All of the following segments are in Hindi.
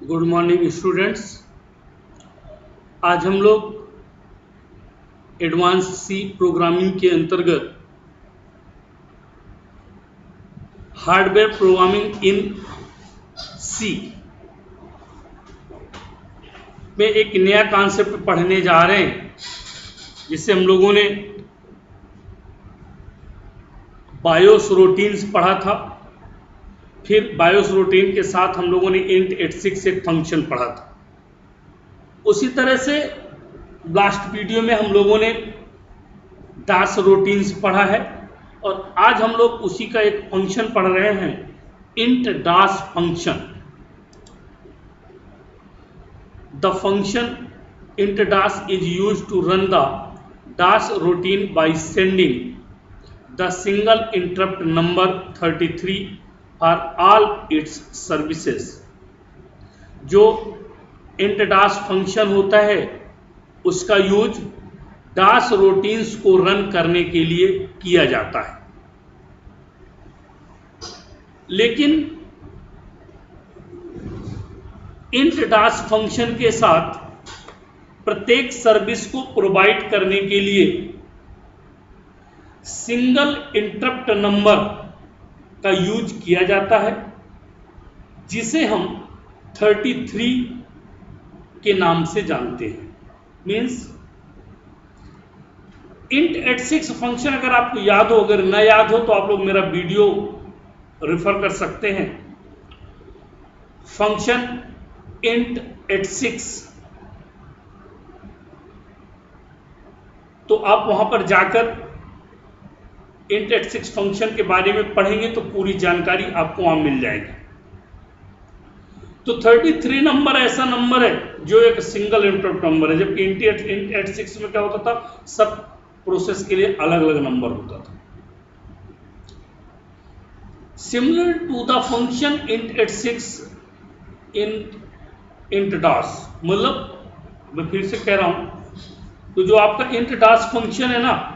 Good morning students. आज हम लोग एडवांस सी प्रोग्रामिंग के अंतर्गत हार्डवेयर प्रोग्रामिंग इन सी में एक नया कॉन्सेप्ट पढ़ने जा रहे हैं, जिससे हम लोगों ने बायोस रूटीन्स पढ़ा था। फिर बायोस रूटीन के साथ हम लोगों ने int86 एक फंक्शन पढ़ा था। उसी तरह से लास्ट वीडियो में हम लोगों ने दास रूटीन्स पढ़ा है और आज हम लोग उसी का एक फंक्शन पढ़ रहे हैं, int das function. The function int das is used to run the das routine by sending the single interrupt number 33 for all its services। जो int das फंक्शन होता है उसका यूज दास रूटीन्स को रन करने के लिए किया जाता है, लेकिन int das फंक्शन के साथ प्रत्येक सर्विस को प्रोवाइड करने के लिए सिंगल इंटरप्ट नंबर का यूज किया जाता है, जिसे हम 33 के नाम से जानते हैं। मीन्स int86 फंक्शन अगर आपको याद हो, अगर न याद हो तो आप लोग मेरा वीडियो रेफर कर सकते हैं। फंक्शन int86, तो आप वहां पर जाकर int86 फंक्शन के बारे में पढ़ेंगे तो पूरी जानकारी आपको वहां मिल जाएगी। तो 33 नंबर ऐसा नंबर है जो एक सिंगल इंटरप्ट नंबर है, जबकि int86 में क्या होता था, सब प्रोसेस के लिए अलग अलग नंबर होता था। Similar to the function int86 in int das, मतलब मैं फिर से कह रहा हूं, तो जो आपका int das फंक्शन है ना,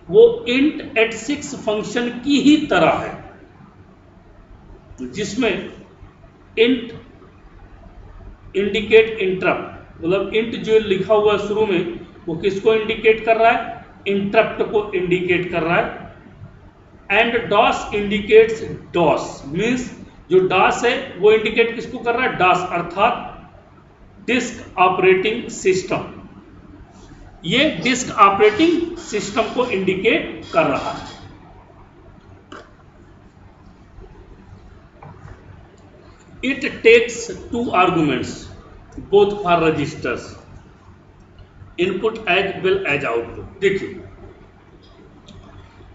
वो int86 फंक्शन की ही तरह है, जिसमें int इंडिकेट इंटरप्ट, मतलब int जो लिखा हुआ है शुरू में वो किसको इंडिकेट कर रहा है, इंटरप्ट को इंडिकेट कर रहा है। And DOS indicates DOS, means जो DOS है वो इंडिकेट किसको कर रहा है, DOS अर्थात डिस्क ऑपरेटिंग सिस्टम। ये डिस्क ऑपरेटिंग सिस्टम को इंडिकेट कर रहा है। It takes two arguments both for registers, input as well as output। देखिए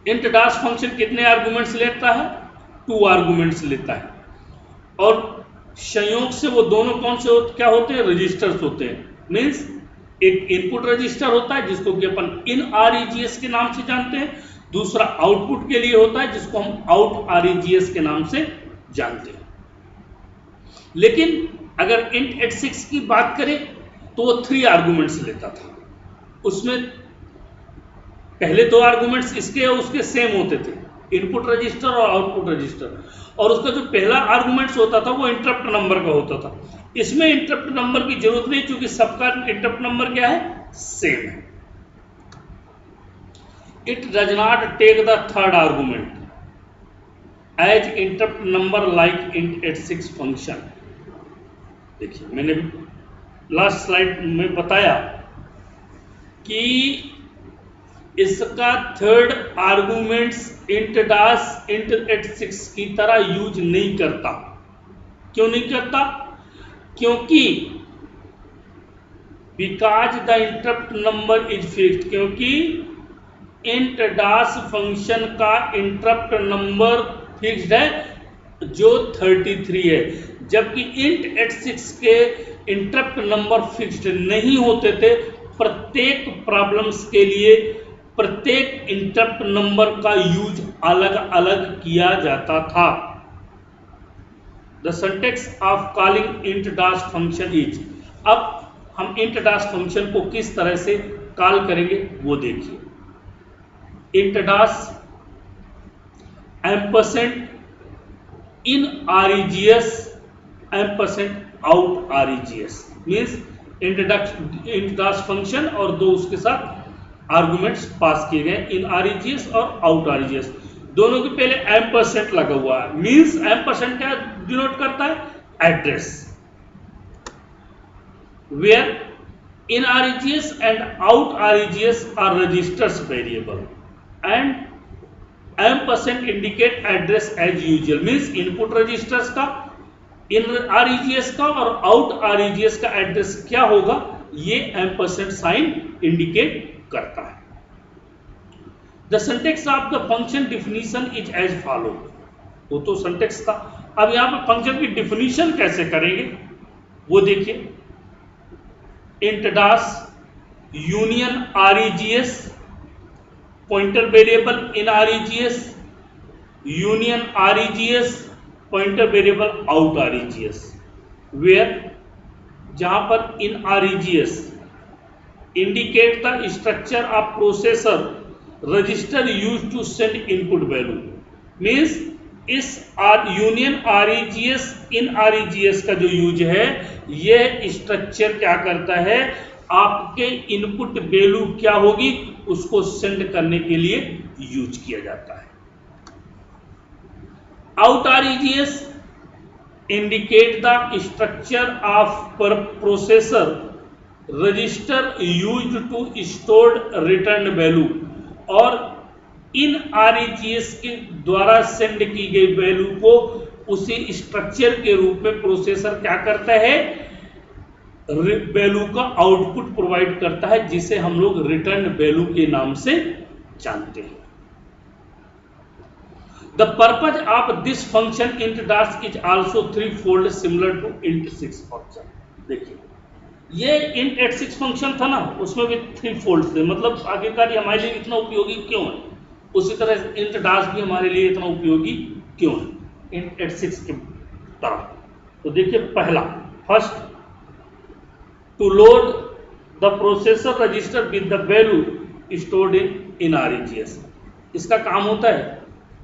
int das फंक्शन कितने आर्गुमेंट्स लेता है, 2 आर्गुमेंट्स लेता है, और संयोग से वो दोनों कौन से क्या होते हैं, रजिस्टर्स होते हैं। मीन्स एक इनपुट रजिस्टर होता है जिसको कि अपन इन REGS के नाम से जानते हैं, दूसरा आउटपुट के लिए होता है जिसको हम आउट REGS के नाम से जानते हैं। लेकिन अगर int86 की बात करें तो वो 3 आर्गुमेंट्स लेता था। उसमें पहले 2 आर्गुमेंट्स इसके और उसके सेम होते थे, इनपुट रजिस्टर और आउटपुट रजिस्टर, और उसका जो पहला आर्गुमेंट्स होता था वो इंटरप्ट नंबर का होता था। इसमें इंटरप्ट नंबर की जरूरत नहीं, क्योंकि सबका इंटरप्ट नंबर क्या है, सेम है। It does not take the third argument as interrupt number like int86 function. देखिए मैंने लास्ट स्लाइड में बताया कि इसका third arguments int das int86 की तरह यूज नहीं करता। क्यों नहीं करता, क्योंकि because the interrupt number is fixed, क्योंकि int das फंक्शन का इंटरप्ट नंबर फिक्स्ड है जो 33 है, जबकि int86 के इंटरप्ट नंबर फिक्स्ड नहीं होते थे। प्रत्येक प्रॉब्लम्स के लिए प्रत्येक इंटरप्ट नंबर का यूज अलग अलग किया जाता था। The syntax of calling int das function is, अब हम int das फंक्शन को किस तरह से कॉल करेंगे वो देखिए। int das ampersand in REGS ampersand out REGS means introduces function और दो उसके साथ आर्गुमेंट्स पास किए गए इन REGS और आउट REGS। दोनों के पहले एम्परसेंट लगा हुआ है मीन्स एम्परसेंट क्या डिनोट करता है? Address. Where in REGS and out REGS are registers variable and ampersand indicate address as usual means input registers का in REGS का और out REGS का एड्रेस क्या होगा ये एम्परसेंड साइन इंडिकेट करता है। The syntax of the function definition is as follow। वो तो सिंटैक्स था। अब यहाँ पे फंक्शन की डिफिनीशन कैसे करेंगे वो देखिए। int dash union REGS pointer variable in REGS union REGS pointer variable out REGS where जहां पर in REGS indicate the structure of processor register used to send input value means इस यूनियन REGS इन REGS का जो यूज है यह स्ट्रक्चर क्या करता है आपके इनपुट वैल्यू क्या होगी उसको सेंड करने के लिए यूज किया जाता है। Out REGS indicate the structure of per processor register used to stored return value और इन REGS के द्वारा सेंड की गई वैल्यू को उसी स्ट्रक्चर के रूप में प्रोसेसर क्या करता है वैल्यू का आउटपुट प्रोवाइड करता है जिसे हम लोग रिटर्न वैल्यू के नाम से जानते हैं। The purpose of this function int dash is also three fold similar to int6 function. देखिए ये int86 फंक्शन था ना उसमें भी थ्री फोल्ड थे मतलब आखिरकार ये हमारे लिए इतना उपयोगी क्यों है उसी तरह int dash भी हमारे लिए इतना उपयोगी क्यों है int86 के तरह। तो देखिए पहला first to load the processor register with the value stored in REGS। इसका काम होता है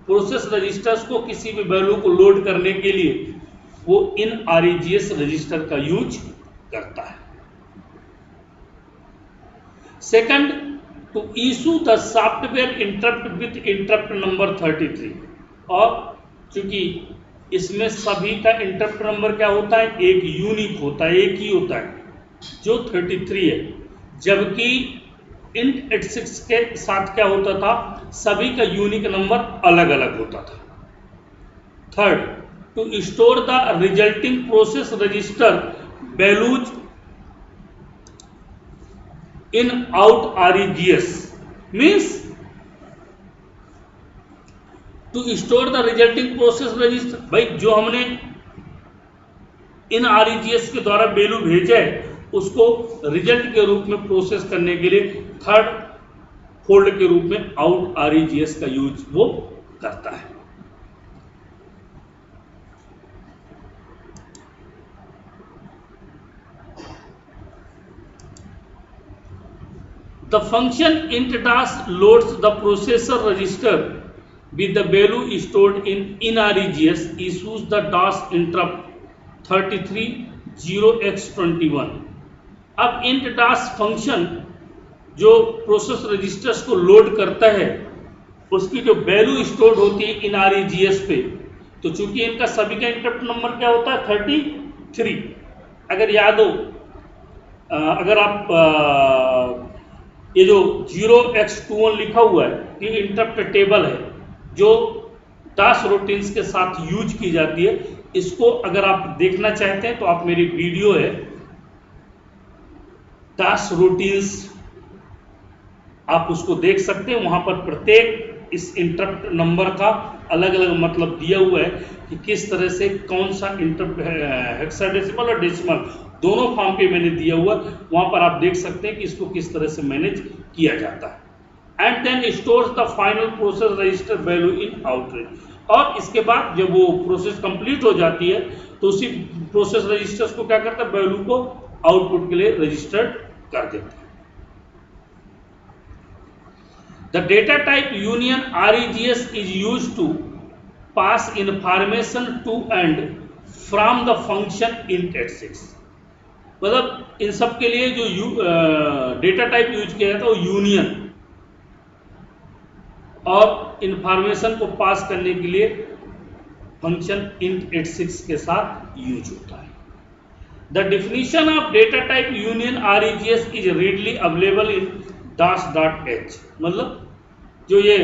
प्रोसेस रजिस्टर्स को किसी भी वैल्यू को लोड करने के लिए वो इन REGS रजिस्टर का यूज करता है। Second to issue the software interrupt with interrupt number 33 और चूंकि इसमें सभी का इंटरप्ट नंबर क्या होता है एक यूनिक होता है एक ही होता है जो 33 है जबकि int86 के साथ क्या होता था सभी का यूनिक नंबर अलग अलग होता था। Third to store the resulting process register values in out REGS means to store the resulting process register भाई जो हमने इन REGS के द्वारा वैल्यू भेजा है उसको रिजल्ट के रूप में प्रोसेस करने के लिए थर्ड फोल्ड के रूप में आउट REGS का यूज वो करता है। The function int dash loads the processor register with the value stored in REGS issues the dash interrupt 33 0x21। अब int dash फंक्शन जो प्रोसेस रजिस्टर्स को लोड करता है उसकी जो वैल्यू स्टोर्ड होती है इन REGS पे तो चूंकि इनका सभी का इंटरप्ट नंबर क्या होता है 33। अगर याद हो अगर आप ये जो 0x21 लिखा हुआ है ये इंटरप्ट टेबल है जो दाश रूटीन्स के साथ यूज की जाती है। इसको अगर आप देखना चाहते हैं तो आप मेरी वीडियो है दाश रूटीन्स आप उसको देख सकते हैं। वहां पर प्रत्येक इस इंटरप्ट नंबर का अलग अलग मतलब दिया हुआ है कि किस तरह से कौन सा इंटरप्ट हेक्साडेसिमल और डेसिमल दोनों फॉर्म पे मैंने दिया हुआ वहां पर आप देख सकते हैं कि इसको किस तरह से मैनेज किया जाता है। And then stores the final process register value in outregs और इसके बाद जब वो प्रोसेस कंप्लीट हो जाती है तो उसी प्रोसेस रजिस्टर्स को क्या करता है वैल्यू को आउटपुट के लिए रजिस्टर्ड कर देता है। The data type union REGS is used to pass information to and from the function int h6। मतलब इन सब के लिए जो डेटा टाइप यूज किया जाता है वो यूनियन और इंफॉर्मेशन को पास करने के लिए फंक्शन int h6 के साथ यूज होता है। The definition of data type union REGS is readily available in dash.h। मतलब जो ये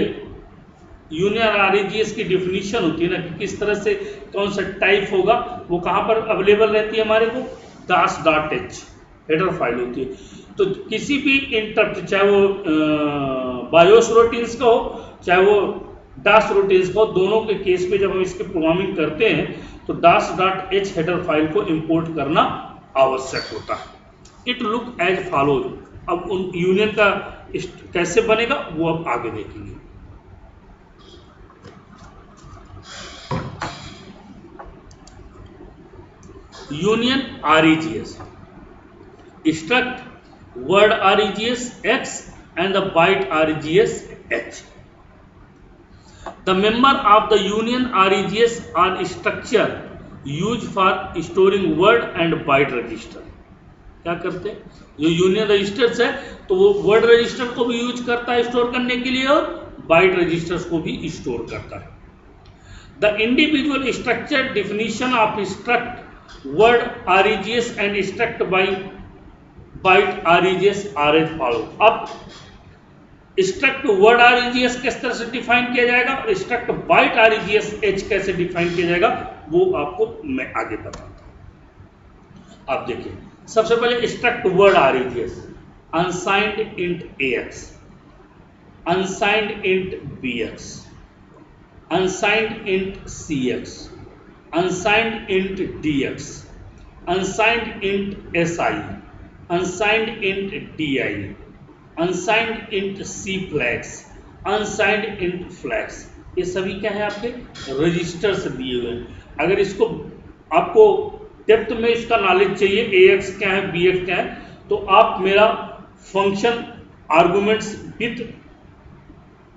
यूनियन REGS की डेफिनेशन होती है ना कि किस तरह से कौन सा टाइप होगा, वो कहाँ पर अवेलेबल रहती है हमारे को, dash.h हेडर फाइल होती है। तो किसी भी इंटरप्ट, चाहे वो बायोस रूटीन्स का हो चाहे वो dash रूटीन्स का हो, दोनों के केस में जब हम इसकी प्रोग्रामिंग करते हैं तो dash.h हेडर फाइल को इंपोर्ट करना आवश्यक होता है। It look as follows. अब उन यूनियन का कैसे बनेगा वो अब आगे देखेंगे। Union REGS, struct word REGS X and the byte REGS H. The member of the union REGS are structure used for storing word and byte register। क्या करते हैं, जो यूनियन रजिस्टर्स है तो वो वर्ड रजिस्टर को भी यूज करता है स्टोर करने के लिए और बाइट रजिस्टर्स को भी स्टोर करता है। The individual structure definition of struct word REGS and struct byte REGS are as follow. अब स्ट्रक्ट वर्ड REGS किस तरह से डिफाइन किया जाएगा और स्ट्रक्ट बाइट REGS H कैसे डिफाइन किया जाएगा वो आपको मैं आगे बताता हूं। आप देखिए, सबसे पहले struct word REGS, unsigned int AX, unsigned int BX, unsigned int CX, unsigned int DX, unsigned int SI, unsigned int DI, unsigned int C flags, unsigned int flags. ये सभी क्या है आपके रजिस्टर से दिए हुए हैं। अगर इसको आपको डेप्थ में इसका नॉलेज चाहिए AX क्या है BX क्या है, तो आप मेरा फंक्शन आर्गुमेंट्स विथ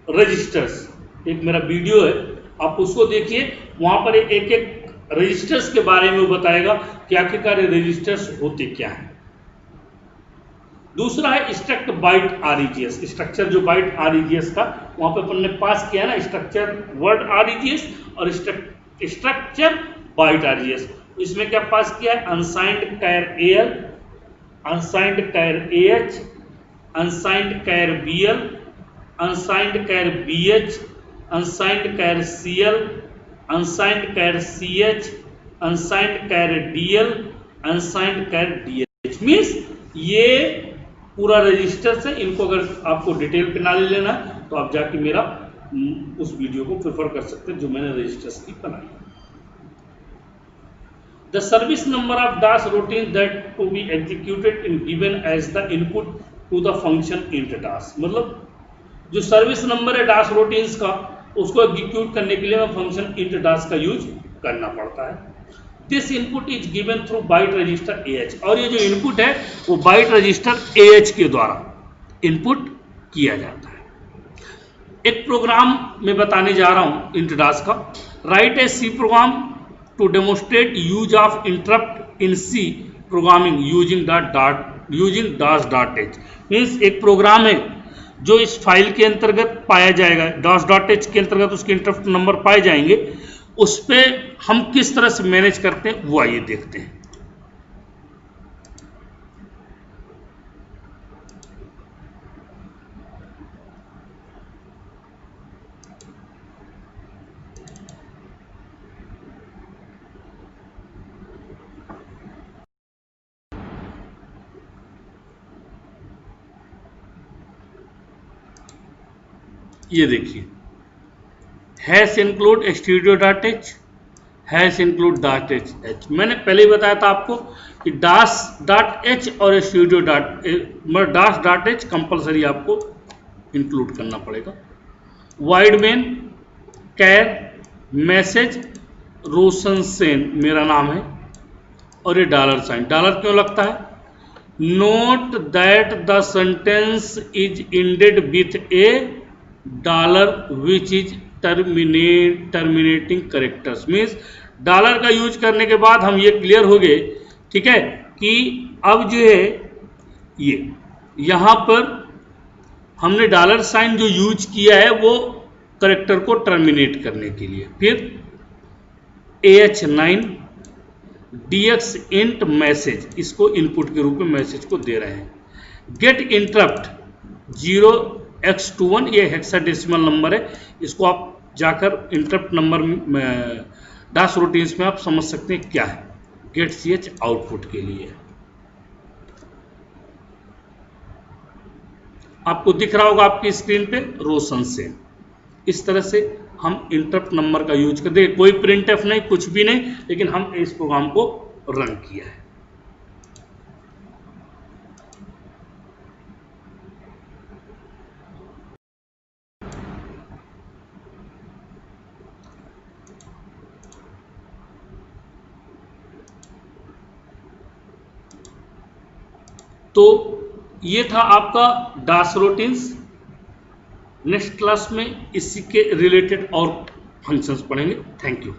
रजिस्टर्स एक मेरा वीडियो है, आप उसको देखिए। वहां पर एक एक रजिस्टर्स के बारे में बताएगा कि आखिरकार रजिस्टर्स होते क्या हैं। दूसरा है स्ट्रक्ट बाइट REGS, स्ट्रक्चर जो बाइट REGS का वहां पे अपन ने पास किया ना, स्ट्रक्चर वर्ड REGS और स्ट्रक्चर बाइट REGS। इसमें क्या पास किया है, अनसाइंड कैर AL, अनसाइंड कैर AH, अनसाइंड कैर BL, अनसाइंड कैर BH, अनसाइंड कैर CL, अनसाइंड कैर CH, अनसाइंड कैर DL, अनसाइंड कैर DH। मीन्स ये पूरा रजिस्टर से, इनको अगर आपको डिटेल पे नॉलेज लेना है तो आप जाके मेरा उस वीडियो को प्रेफर कर सकते हैं जो मैंने रजिस्टर्स की बनाई। The service number of dash routine that to be executed in given as the input to the function int dash। मतलब जो सर्विस नंबर है dash routines का, उसको एग्जीक्यूट करने के लिए हमें फंक्शन int dash का यूज करना पड़ता है। This input is given through byte register AH, और ये जो इनपुट है वो बाइट रजिस्टर AH के द्वारा इनपुट किया जाता है। एक प्रोग्राम में बताने जा रहा हूं int dash का। Write a C program to demonstrate use of interrupt in C programming using dash.h। Means एक प्रोग्राम है जो इस फाइल के अंतर्गत पाया जाएगा, dash.h के अंतर्गत उसके इंटरप्ट नंबर पाए जाएंगे, उस पे हम किस तरह से मैनेज करते हैं वो आइए देखते हैं। ये देखिए, hash include studio.h, hash include dash.h। मैंने पहले ही बताया था आपको कि dash.h और dash.h कंपलसरी आपको इंक्लूड करना पड़ेगा। वाइड मेन कैर मैसेज रोशन सेन मेरा नाम है, और ये $साइन। डॉलर क्यों लगता है, note that the sentence is ended with A $which is terminating characters। Means dollar का यूज करने के बाद हम ये क्लियर हो गए, ठीक है, कि अब जो है ये यहाँ पर हमने डॉलर साइन जो यूज किया है वो करेक्टर को टर्मिनेट करने के लिए। फिर AH9 DX इंट मैसेज, इसको इनपुट के रूप में मैसेज को दे रहे हैं। गेट इंटरप्ट 0x21, ये हेक्साडेसिमल नंबर है, इसको आप जाकर इंटरप्ट नंबर डास रूटीन्स में आप समझ सकते हैं क्या है। गेट CH आउटपुट के लिए आपको दिख रहा होगा आपकी स्क्रीन पे रोशन सेन। इस तरह से हम इंटरप्ट नंबर का यूज करते हैं। कोई प्रिंट एफ नहीं, कुछ भी नहीं, लेकिन हम इस प्रोग्राम को रन किया है। तो ये था आपका डास रूटीन्स। नेक्स्ट क्लास में इसी के रिलेटेड और फंक्शंस पढ़ेंगे। Thank you.